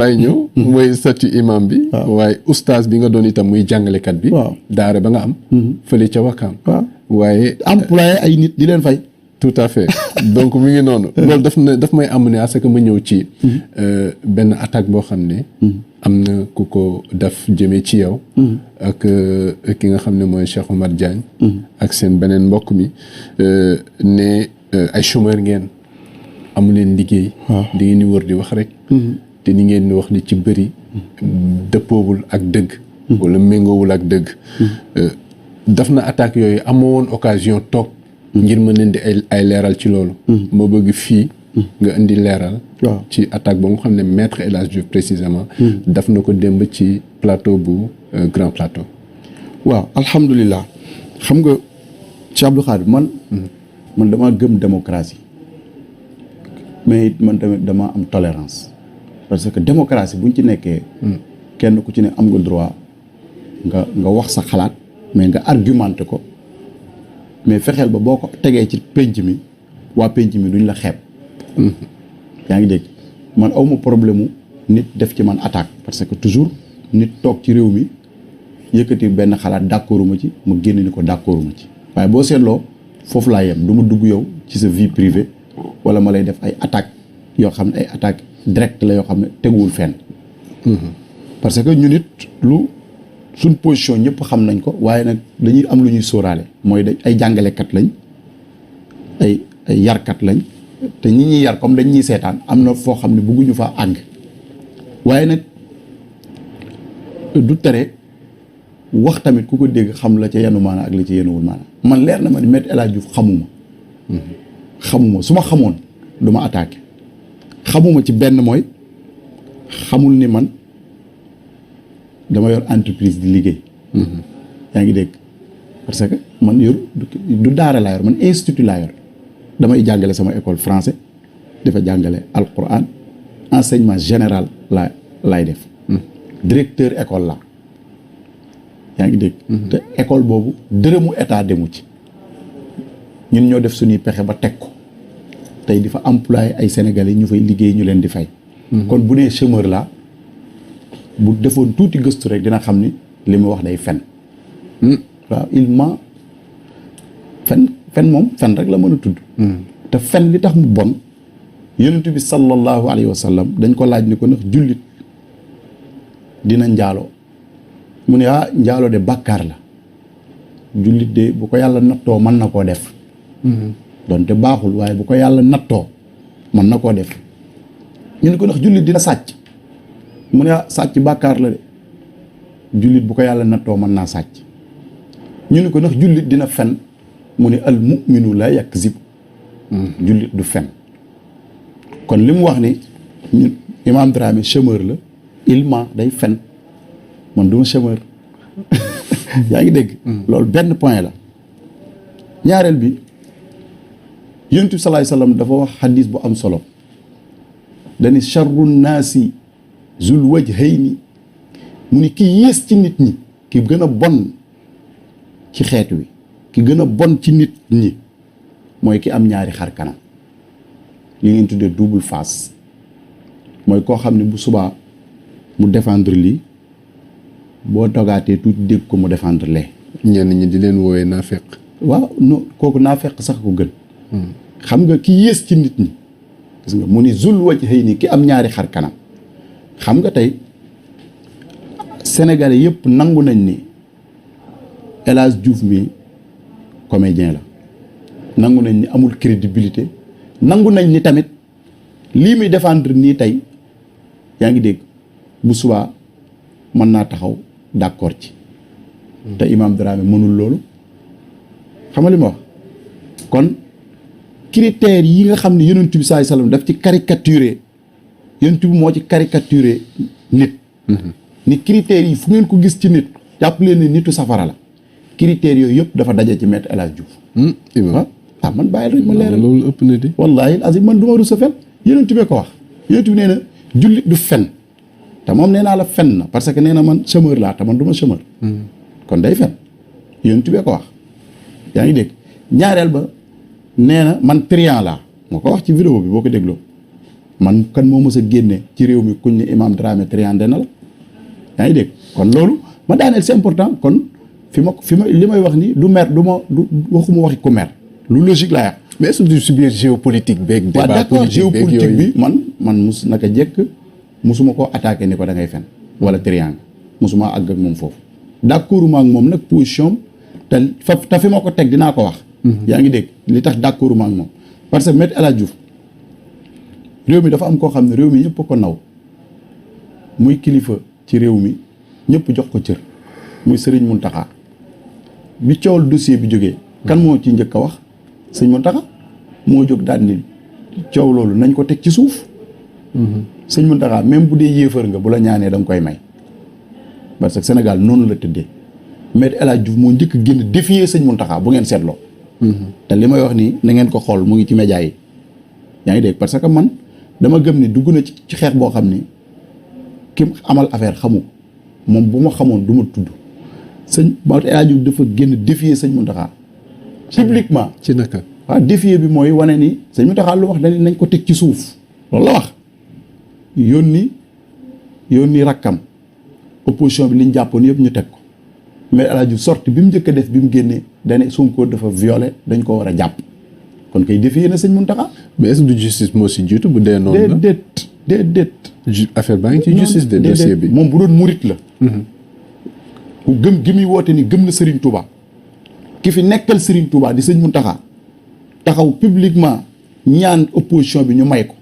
waaye ñëw mooy statut imam bi waaye oustaz bi nga doon itam muy jàngalekat bi daara ba nga am fële ca Wakaam waaye employé ay nit di leen fay tout à fait donc mi ngi noonu loolu daf may amener à ce que ma ñëw ci benn attaque boo xam ne am na ku ko def jëmee ci yow ak ki nga xam ne mooy Cheikh Oumar Diagne ak seen beneen mbokk mi ne ay chômeur ngeen amu leen liggéey di ngeen di wër di wax rek te ni ngeen di wax li ci bëri dëppoowul ak dëgg wala méngoowul ak dëgg daf na attaque yooyu amoo woon occasion toog ngir mën indi ay leeral ci loolu ma bëgg fii nga indi leeral ci attaque ba nga xam ne maître El Hadj Diouf précisément daf na ko démb ci plateau bu Grand Plateau waaw alhamdulilah xam nga Cheikh Abdou Khadre man dama gëm démocratie mais man tamit dama am tolérance parce que démocratie buñ ci nekkee kenn ku ci ne am nga droit nga wax sa xalaat mais nga argumenté ko mais fexeel ba boo ko tegee ci penc mi waa penc mi duñ la xeeb yaa ngi dégg man awma problème mu nit def ci man attaque parce que toujours nit toog ci réew mi yëkkati benn xalaat d'accorduma ci ma génn ni ko d'accorduma ci waaye boo seetloo foofu laa yem du ma dugg yow ci sa vie privée wala ma lay def ay attaque yoo xam ne ay attaque directe la yoo xam ne teguwul fenn parce que ñu nit lu suñ position ñëpp xam nañ ko waaye nag dañuy am lu ñuy sóoraale mooy dañ ay jàngalekat lañ ay yarkat lañ te ñi ñuy yar comme dañ ñuy seetaan am na foo xam ne bëgguñu faa àgg waaye nag du tere wax tamit ku ko dégg xam la ca yenu maana ak la ca yenuwul maana man leer na ma ni Me El Hadji Diouf xamuma su ma xamoon du ma attaqué xamuma ci benn mooy xamul ni man dama yor entreprise di liggéey yaa ngi dégg parce que man yor du daara laa yor man institut laa yor damay jàngale sama école français dafa jàngale alquran enseignement général laay def directeur école la yaa ngi dégg te école boobu dërëmu état demu ci ñun ñoo def suñuy pexe ba teg ko tey di fa employé ay sénégalais ñu fay liggéey ñu leen di fay kon bu nee chômeur la bu defoon tuuti gëstu rek dina xam ni li mu wax day fen waaw il ment fen moom fen rek la mën a tudd te fen li tax mu bon yonent bi sallallahu alayhi wa sallam dañ ko laaj ni ko ndax jullit dina njaaloo mu ne njaaloo de bàkkaar la jullit de bu ko yàlla nattoo mën na koo def donte baaxul waaye bu ko yàlla nattoo mën na koo def ñu ne ko ndax jullit dina sàcc mu ne sàcc bàkkaar la de jullit bu ko yàlla nattoo mën naa sàcc ñu ne ko ndax jullit dina fen mu ne al mu'minu la yakzib jullit du fen kon li mu wax ni ñun Imam Dramé chômeur la il ment day fen man du ma chômeur yaa ngi dégg loolu benn point la ñaareel bi yonent bi salaay salaam dafa wax xadis bu am solo dani charru naasi zul wajhayni mu ni ki yées ci nit ñi ki gën a bon ci xeet wi ki gën a bon ci nit ñi mooy ki am ñaari xar kanam li ngeen tuddee double face mooy koo xam ne bu subaa mu défendre lii boo togaatee tuuti dégg ko mu défendre lee ñenn ñi di leen woowee naafeq waaw non kooku naafeq sax ko gën xam nga ki yées ci nit ñi gis nga mu ni zul wajhayni ki am ñaari xar kanam xam nga tey sénégalais yëpp nangu nañ ni El Hadji Diouf mi comédien la nangu nañ ni amul crédibilité nangu nañ ni tamit lii muy défendre nii tey yaa ngi dégg bu subaa mën naa taxaw d'accord ci te Imam Dramé mënul loolu xam nga li ma wax kon critères yi nga xam ne yonent bi sallallahu alayhi wasallam daf ci caricaturé yonent bi moo ci caricaturé nit ni critères yi fu ngeen ko gis ci nit jàpp leen ni nitu safara la critères yooyu yëpp dafa daje ci Me El Hadji Diouf man bàyyil rek ma leeral loolu ëpp na di wallahi azim man du ma rus a fen yonent bi ko wax yonent bi nee na jullit du fen te moom nee naa la fen na parce que nee na man chômeur laa te man du ma chômeur kon day fen yonent bi ko wax yaa ngi dégg ñaareel ba nee na man triant laa moo ko wax ci vidéo bi boo ko dégloo man kan moo mës a génne ci réew mi kuñ ne Imam Dramé triandé na la yaa ngi dégg kon loolu ma daaneel c'est important kon fi ma li may wax ni du mer du waxuma waxi ku mer lu logique laa yàq. mais est-ce que du si biir géopolitique beeg. débat d'accord géopolitique bi man mus naka jekk musuma koo attaqué ni ko da ngay fen wala triangle musuma àgg ak moom foofu d'accord ma ak moom nag position te fi ma ko teg dinaa ko wax. yaa ngi dégg li tax d'accord ma ak moom parce que Me El Hadji Diouf réew mi dafa am koo xam ne réew mi ñëpp ko naw muy kilifa ci réew mi ñëpp jox ko cër muy Serigne Mountakha bi coowal dossier bi jógee. kan moo ci njëkk a wax sëñ Mountakha moo jóg daal ni coow loolu nañ ko teg ci suuf. sëñ Mountakha même bu dee yéefar nga bu la ñaanee da nga koy may parce que Sénégal noonu la tëddee Me El Hadji Diouf moo njëkk génn défier sëñ Mountakha bu ngeen seetloo. te li may wax nii na ngeen ko xool mu ngi ci média yi yaa ngi dégg parce que man dama gëm ni dugg na ci xeex boo xam ni ki amal affaire xamu ko moom bu ma xamoon du ma tudd sëñ Me El Hadji Diouf dafa génn défier sëñ Mountakha publiquement ci naka. waaw défier bi mooy wane ni sëñ Mountakha lu wax dañ nañ ko teg ci suuf loolu la wax yónni rakkam opposition bi liñ jàppoon yëpp ñu teg ko mais El Hadji Diouf sorti bi mu njëkk a def bi mu génnee dane Sonko dafa violé dañ ko war a jàpp kon kay défier na sëñ Mountakha. mais est-ce que du justice moo si jiitu bu dee noonu la déedéet affaire baa ngi ci justice de dossier bi moom bu doon murit la ku gëm gi muy woote ni gëm na Serigne Touba ki fi nekkal Serigne Touba di sëñ Mountakha taxaw publiquement ñaan opposition bi ñu may ko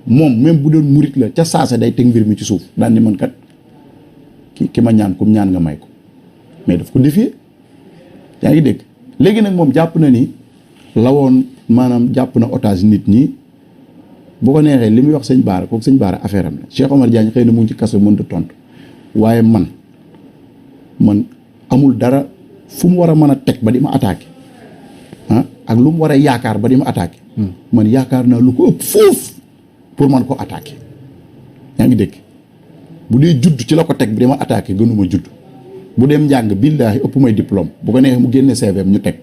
moom même bu doon murit la ca saasa day teg mbir mi ci suuf daan ni man kat ki ma ñaan kum ñaan nga may ko mais daf ko défier yaa ngi dégg léegi nag moom jàpp na ni lawoon maanaam jàpp na otage nit ñi bu ko neexee li muy wax sëñ Baara kooku sëñ Baara affaire am la Cheikh Omar Diagne xëy na mu ngi ci kaso mënut a tontu waaye man amul dara fu mu war a mën a teg ba di ma attaqué ak lu mu war a yaakaar ba di ma attaqué man yaakaar naa lu ko ëpp foofu pour man ko attaqué yaa ngi dégg bu dee judd ci la ko teg bi di ma attaqué gënuma judd bu dem njàng billaahi ëpp may diplôme bu ko neexee mu génne CVM ñu teg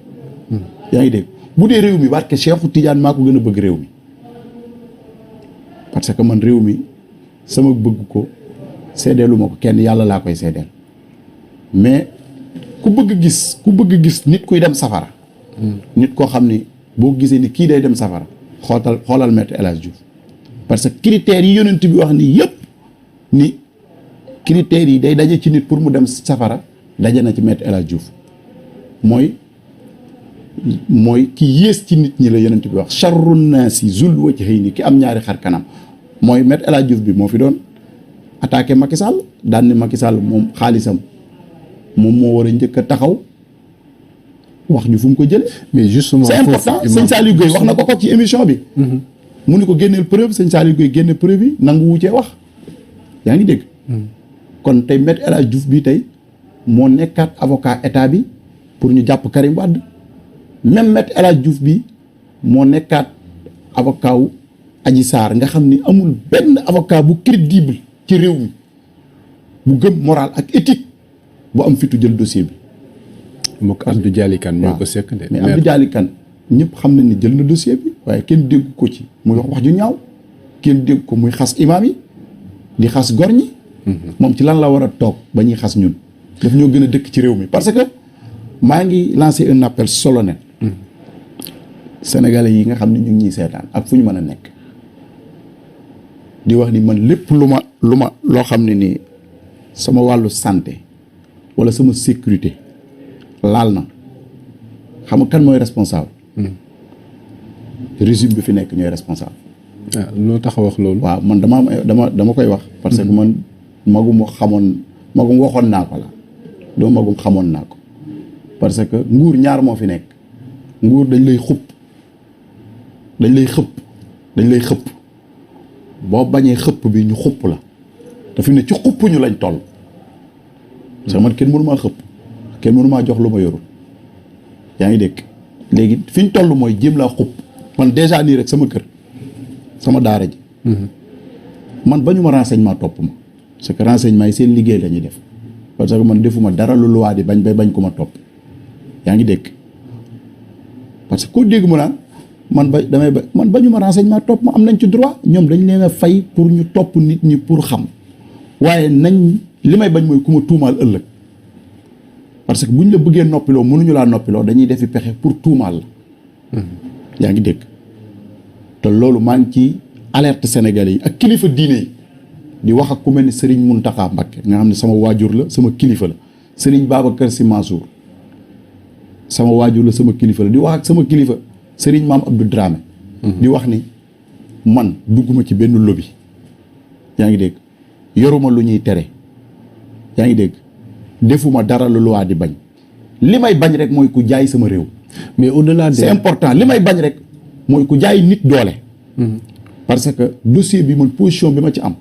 yaa ngi dégg bu dee réew mi barke Cheikhu Tidiane maa ko gën a bëgg réew mi parce que man réew mi sama bëgg ko seedeelu ma ko kenn yàlla laa koy seedeel mais ku bëgg gis nit kuy dem safara nit koo xam ni boo gisee ni kii day dem safara xoolal Me El Hadji Diouf parce que critères yi yonent bi wax ni yëpp ni critères yi day daje ci nit pour mu dem safara daje na ci Me El Hadji Diouf mooy ki yées ci nit ñi la yonent bi wax charru naasi zul wajhayni ki am ñaari xar kanam mooy Me El Hadji Diouf bi moo fi doon attaqué Macky Sall daan ni Macky Sall moom xaalisam moom moo war a njëkk a taxaw wax ñu fu mu ko jëlee. mais justement c'est important sëñ Saliou Gueye wax na ko ci émission bi. mu ni ko génneel preuve sëñ Saliou Gueye génne preuve yi nangu wu cee wax yaa ngi dégg. kon tey Me El Hadji Diouf bii tey moo nekkaat avocat état bi pour ñu jàpp Karim Wade même Me El Hadji Diouf bi moo nekkaat avocat wu Adji Sarr nga xam ni amul benn avocat bu crédible ci réew mi bu gëm moral ak éthique bu am fitu jël dossier bi. mook Abdou Dialy Kane ñoo ko sekk de. mais Abdou Dialy Kane ñëpp xam nañ ni jël na dossier bi waaye kenn dégg ko ci muy wax ju ñaaw kenn dégg ko muy xas imaam yi di xas gor ñi. moom ci lan la war a toog ba ñuy xas ñun. daf ñoo gën a dëkk ci réew mi parce que maa ngi lancé un appel solennel. Sénégalais yi nga xam ne ñu ngi ñuy seetaan ak fu ñu mën a nekk. di wax ni man lépp lu ma loo xam ne nii sama wàllu santé wala sama sécurité laal na xam nga kan mooy responsable. régime bi fi nekk ñooy responsable. ah loo tax a wax loolu. waaw man dama koy wax. parce que man magum waxoon naa ko la doo magum xamoon naa ko parce que nguur ñaar moo fi nekk nguur dañ lay xëpp boo bañee xëpp bi ñu xupp la te fi mu ne ci xupp ñu lañ toll. parce que man kenn mënu maa xëpp kenn mënu maa jox lu ma yorul yaa ngi dégg léegi fi ñu toll mooy jéem laa xupp man déjà nii rek sama kër sama daara ji. man bañu ma renseignement topp ma parce que renseignement yi seen liggéey la ñuy def parce que man defuma dara lu loi di bañ ko ma topp yaa ngi dégg parce que koo dégg mu naan man bañu ma renseignement topp ma am nañ ci droit ñoom dañ leen a fay pour ñu topp nit ñi pour xam waaye nañ li may bañ mooy ku ma tuumaal ëllëg parce que bu ñu la bëggee noppiloo mënuñu laa noppiloo dañuy defi pexe pour tuumaal la yaa ngi dégg te loolu maa ngi ci alerte sénégalais yi ak kilifa diine yi di wax ak ku mel ni Serigne Mountakha Mbacké nga xam ne sama waajur la sama kilifa la Serigne Babacar Sy Mansour sama waajur la sama kilifa la di wax ak sama kilifa Serigne Maam Abdou Dramé di wax ni man dugguma ci benn lobby yaa ngi dégg yoruma lu ñuy tere yaa ngi dégg defuma dara lu loi di bañ li may bañ rek mooy ku jaay sama réew mais au-delà de c'est important li may bañ rek mooy ku jaay nit doole parce que dossier bi man position bi ma ci am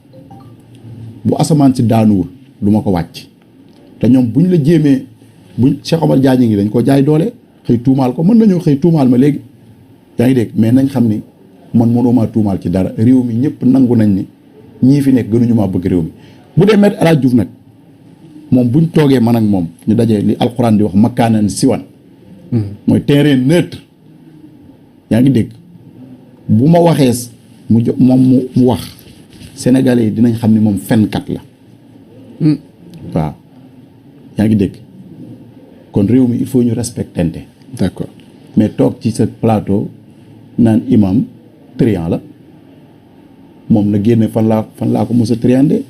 bu asamaan si daanuwul du ma ko wàcc te ñoom buñ la jéemee buñ Cheikh Omar Diagne ngi dañ ko jaay doole xëy tuumaal ko mën nañoo xëy tuumaal ma léegi yaa ngi dégg mais nañ xam ni man mënoo maa tuumaal ci dara réew mi ñëpp nangu nañ ni ñii fi nekk gënuñu maa bëgg réew mi bu dee Maître El Hadji Diouf nag moom buñ toogee man ak moom ñu dajee li alxuraan di wax makaanan siwan mooy terrain neutre yaa ngi dégg bu ma waxee mu jox moom mu wax sénégalais yi dinañ xam ni moom fenkat la waaw yaa ngi dégg kon réew mi il faut ñu respectante d'accord mais toog ci sa plateau naan imam trian la moom na génne fan laa ko mos a triandé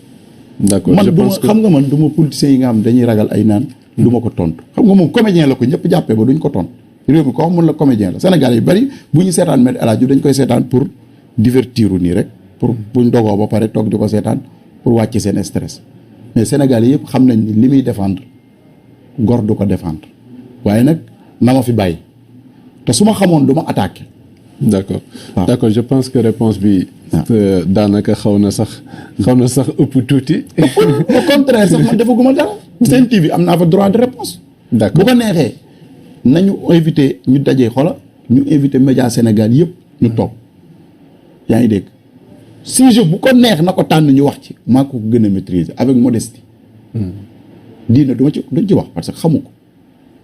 d'accord man je du ma pense que xam nga man du ma politiciens yi nga xam dañuy ragal ay naan du ma ko tontu xam nga moom comédien la ko ñëpp jàppee ba duñ ko tontu réew mi ko xam mun la comédien la Sénégal yi bari bu ñu seetaan Maître El Hadji Diouf dañ koy seetaan pour divertiru nii rek pour buñ dogoo ba pare toog di ko seetaan pour wàcc seen stress mais Sénégal yi yëpp xam nañ ni li muy défendre gor du ko défendre waaye nag na ma fi bàyyi te su ma xamoon du ma attaqué d'accord waaw. d'accord je pense que réponse bi daanaka xaw na sax ëpp tuuti au contraire sax man defaguma dara Sen TV am naa fa droit de réponse d'accord bu ko neexee nañu invité ñu dajee xola ñu invité média Sénégal yëpp ñu toog yaa ngi dégg sujet bu ko neex na ko tànn ñu wax ci maa ko gën a maîtriser avec modestie diine duñ ci wax parce que xamu ko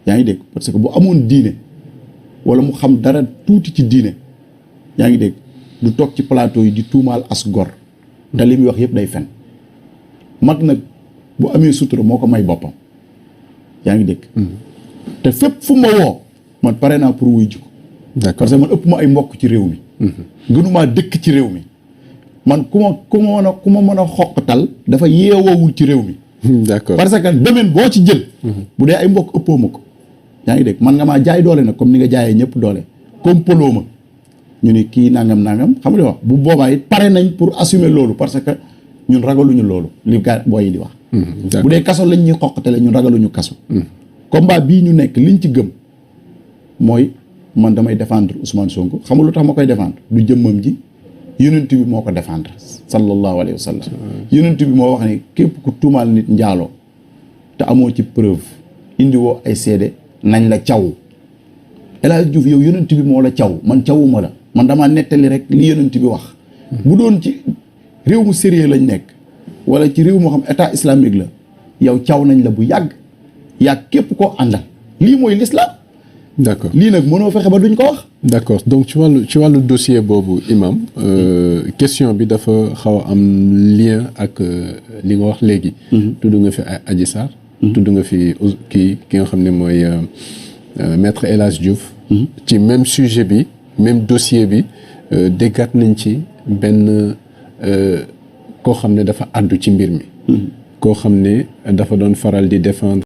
yaa ngi dégg parce que bu amoon diine wala mu xam dara tuuti ci diine yaa ngi dégg du toog ci plateau yi di tuumaal as gor te li muy wax yëpp day fen mag nag bu amee sutura moo ko may boppam yaa ngi dégg te fépp fu ma woo man pare naa pour wuy ji ko d'accord parce que man ëpp ma ay mbokk ci réew mi gënumaa dëkk ci réew mi man ku ma mën a xoqatal dafa yeewoowul ci réew mi d'accord parce que domaine boo ci jël bu dee ay mbokk ëppoo ma ko yaa ngi dégg man nga maa jaay doole nag comme ni nga jaayee ñëpp doole kompaloo ma ñu ni kii nangam xam nga wax bu boobaa it pare nañ pour assumer loolu parce que ñun ragaluñu loolu li gaa booy yi di wax bu dee kaso lañ ñuy xoqatale ñun ragaluñu kaso combat bii ñu nekk liñ ci gëm mooy man damay défendre Ousmane Sonko xam nga lu tax ma koy défendre du jëmmam ji yonent bi moo ko défendre sallallahu alayhi wa sallam yonent bi moo wax ni képp ku tuumaal nit njaaloo te amoo ci preuve indi woo ay seede nañ la caw El Hadji Diouf yow yonent bi moo la caw man cawuma la man damaa nettali rek li yonent bi wax bu doon ci réew mu sérieux lañ nekk wala ci réew moo xam état islamique la yow caw nañ la bu yàgg képp koo àndal lii mooy l'islam d'accord lii nag mënoo fexe ba duñ ko wax d'accord donc ci wàllu dossier boobu imam question bi dafa xaw a am lien ak li nga wax léegi tudd nga fi Adji Sarr tudd nga fi ki nga xam ne mooy Maître El Hadji Diouf ci même sujet bi même dossier bi déggaat nañ ci benn koo xam ne dafa àddu ci mbir mi koo xam ne dafa doon faral di défendre